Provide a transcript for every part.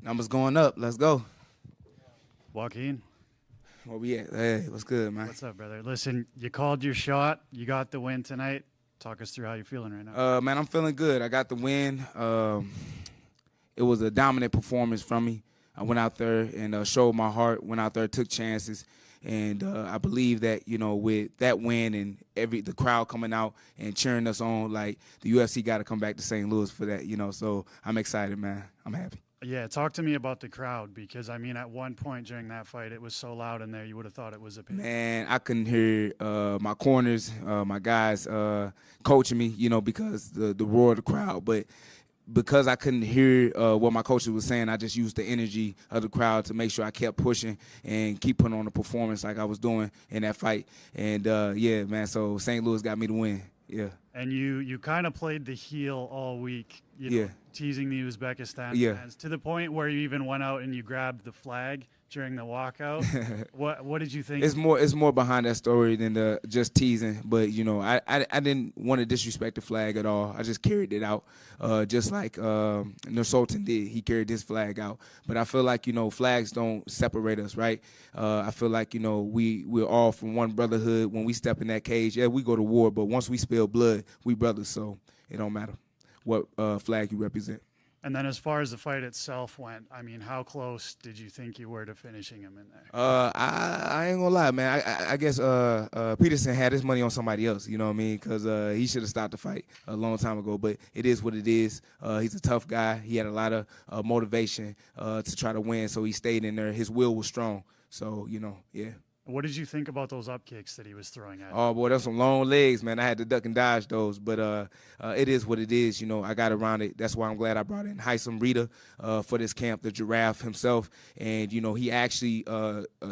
Numbers going up. Let's go. Joaquin, Where we at? Hey, what's good, man? what's up, brother? Listen, you called your shot. You got the win tonight. Talk us through how you're feeling right now. Man, I'm feeling good. I got the win. It was a dominant performance from me. I went out there and showed my heart. Went out there, took chances, and I believe that with that win and the crowd coming out and cheering us on, like the UFC got to come back to St. Louis for that. So I'm excited, man. I'm happy. Yeah, talk to me about the crowd because, I mean, at one point during that fight, it was so loud in there, you would have thought it was a pig. Man, I couldn't hear my corners, my guys coaching me, because the roar of the crowd. But because I couldn't hear what my coaches was saying, I just used the energy of the crowd to make sure I kept pushing and keep putting on the performance like I was doing in that fight. And, yeah, man, so St. Louis got me the win. Yeah. And you kind of played the heel all week, Yeah. teasing the Uzbekistan Yeah. fans to the point where you even went out and you grabbed the flag during the walkout. What did you think? It's more behind that story than just teasing. But I didn't want to disrespect the flag at all. I just carried it out, just like Nursulton did. He carried his flag out. But I feel like flags don't separate us, right? I feel like we're all from one brotherhood. When we step in that cage, yeah, we go to war. But once we spill blood, we brothers. So it don't matter what flag you represent. And then as far as the fight itself went, I mean, how close did you think you were to finishing him in there? I ain't gonna lie, man. I guess Peterson had his money on somebody else. You know what I mean? Because he should have stopped the fight a long time ago. But it is what it is. He's a tough guy. He had a lot of motivation to try to win, so he stayed in there. His will was strong. So yeah. What did you think about those up kicks that he was throwing at you? Oh, boy, that's some long legs, man. I had to duck and dodge those. But it is what it is. I got around it. That's why I'm glad I brought in Heisam Rita for this camp, the giraffe himself. And, he actually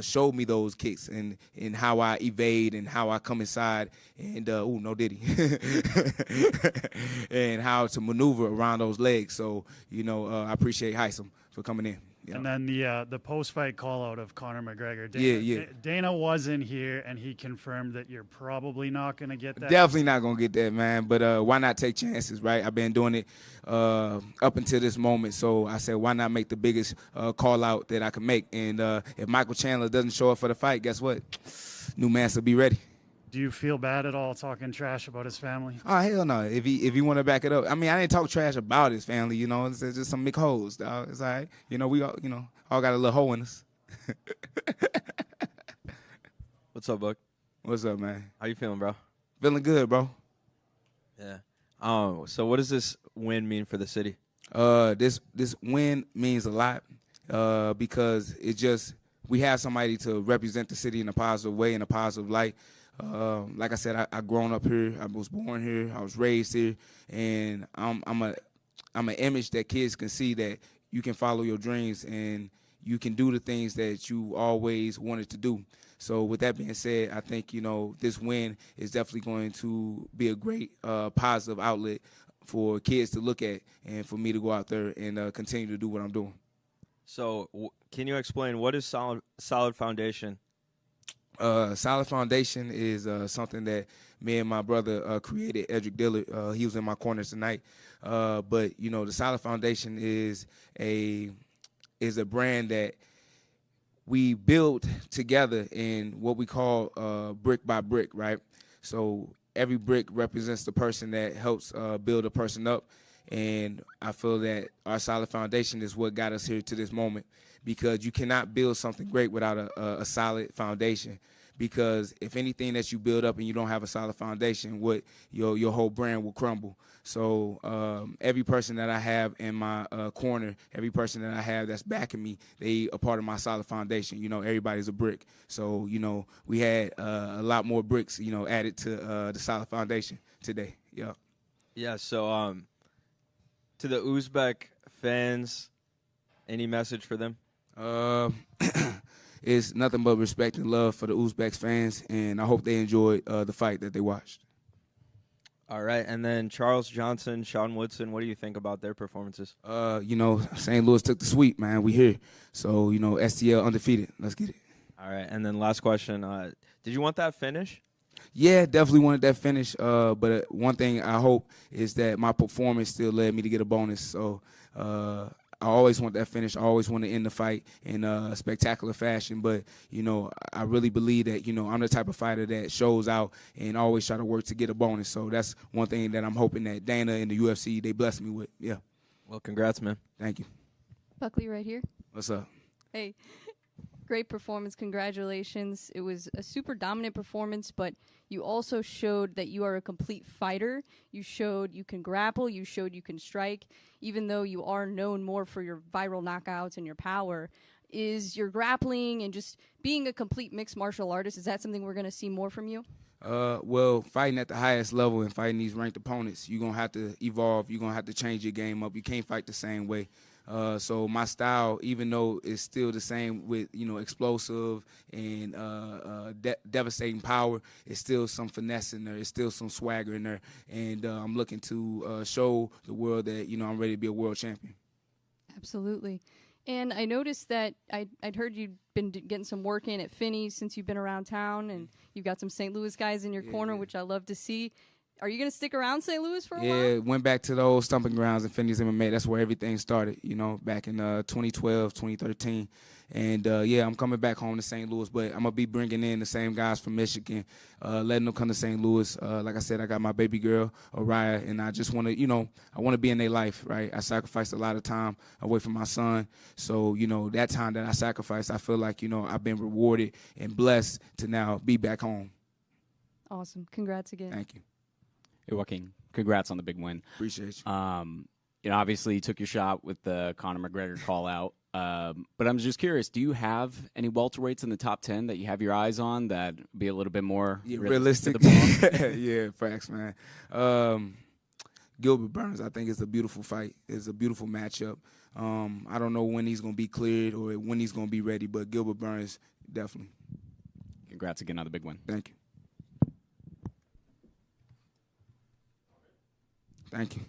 showed me those kicks and how I evade and how I come inside. And, no diddy. And how to maneuver around those legs. So, I appreciate Heisam for coming in. Yeah. And then the post-fight call-out of Conor McGregor. Dana was in here, and he confirmed that you're probably not going to get that. Definitely not going to get that, man. But why not take chances, right? I've been doing it up until this moment. So I said, why not make the biggest call-out that I can make? And if Michael Chandler doesn't show up for the fight, guess what? New man will be ready. Do you feel bad at all talking trash about his family? Oh, hell no. If he want to back it up. I mean, I didn't talk trash about his family, It's just some big hoes, dog. It's all right. We all, all got a little hole in us. What's up, Buck? What's up, man? How you feeling, bro? Feeling good, bro. Yeah. So what does this win mean for the city? This win means a lot because we have somebody to represent the city in a positive way, in a positive light. Like I said, I grown up here. I was born here. I was raised here, and I'm an image that kids can see that you can follow your dreams and you can do the things that you always wanted to do. So with that being said, I think this win is definitely going to be a great positive outlet for kids to look at and for me to go out there and continue to do what I'm doing. So can you explain what is solid foundation? Solid foundation is something that me and my brother created, Edric Dillard. He was in my corner tonight. But the solid foundation is a brand that we build together in what we call brick by brick, right? So every brick represents the person that helps build a person up. And I feel that our solid foundation is what got us here to this moment, because you cannot build something great without a solid foundation. Because if anything that you build up and you don't have a solid foundation, your whole brand will crumble. So every person that I have in my corner, every person that I have that's backing me, they are part of my solid foundation. Everybody's a brick. So we had a lot more bricks, added to the solid foundation today. Yeah. Yeah. So to the Uzbek fans, any message for them? It's nothing but respect and love for the Uzbek fans, and I hope they enjoyed the fight that they watched. All right, and then Charles Johnson, Sean Woodson, what do you think about their performances? St. Louis took the sweep, man. We here. So, STL undefeated. Let's get it. All right, and then last question. Did you want that finish? Yeah, definitely wanted that finish. But one thing I hope is that my performance still led me to get a bonus. So I always want that finish. I always want to end the fight in a spectacular fashion. But, you know, I really believe that, you know, I'm the type of fighter that shows out and always try to work to get a bonus. So that's one thing that I'm hoping that Dana and the UFC, they bless me with. Yeah. Well, congrats, man. Thank you. Buckley right here. What's up? Hey, great performance. Congratulations. It was a super dominant performance, but you also showed that you are a complete fighter. You showed you can grapple. You showed you can strike. Even though you are known more for your viral knockouts and your power, is your grappling and just being a complete mixed martial artist, is that something we're going to see more from you? Well, fighting at the highest level and fighting these ranked opponents, you're going to have to evolve. You're going to have to change your game up. You can't fight the same way. So my style, even though it's still the same with, you know, explosive and devastating power, it's still some finesse in there. It's still some swagger in there. And I'm looking to show the world that, you know, I'm ready to be a world champion. Absolutely. And I noticed that I'd heard you'd been getting some work in at Finney's since you've been around town, and you've got some St. Louis guys in your corner, which I love to see. Are you going to stick around St. Louis for a while? Yeah, went back to the old stomping grounds in Finney's MMA. That's where everything started, you know, back in 2012, 2013. And, yeah, I'm coming back home to St. Louis, but I'm going to be bringing in the same guys from Michigan, letting them come to St. Louis. Like I said, I got my baby girl, Araya, and I just want to, you know, I want to be in their life, right? I sacrificed a lot of time away from my son. So, you know, that time that I sacrificed, I feel like, you know, I've been rewarded and blessed to now be back home. Awesome. Congrats again. Thank you. Hey, Joaquin, congrats on the big win. Appreciate you. You know, obviously you took your shot with the Conor McGregor call-out. But I'm just curious, do you have any welterweights in the top 10 that you have your eyes on that be a little bit more realistic? Yeah, facts, man. Gilbert Burns, I think it's a beautiful fight. It's a beautiful matchup. I don't know when he's going to be cleared or when he's going to be ready, but Gilbert Burns, definitely. Congrats again on the big win. Thank you. Thank you.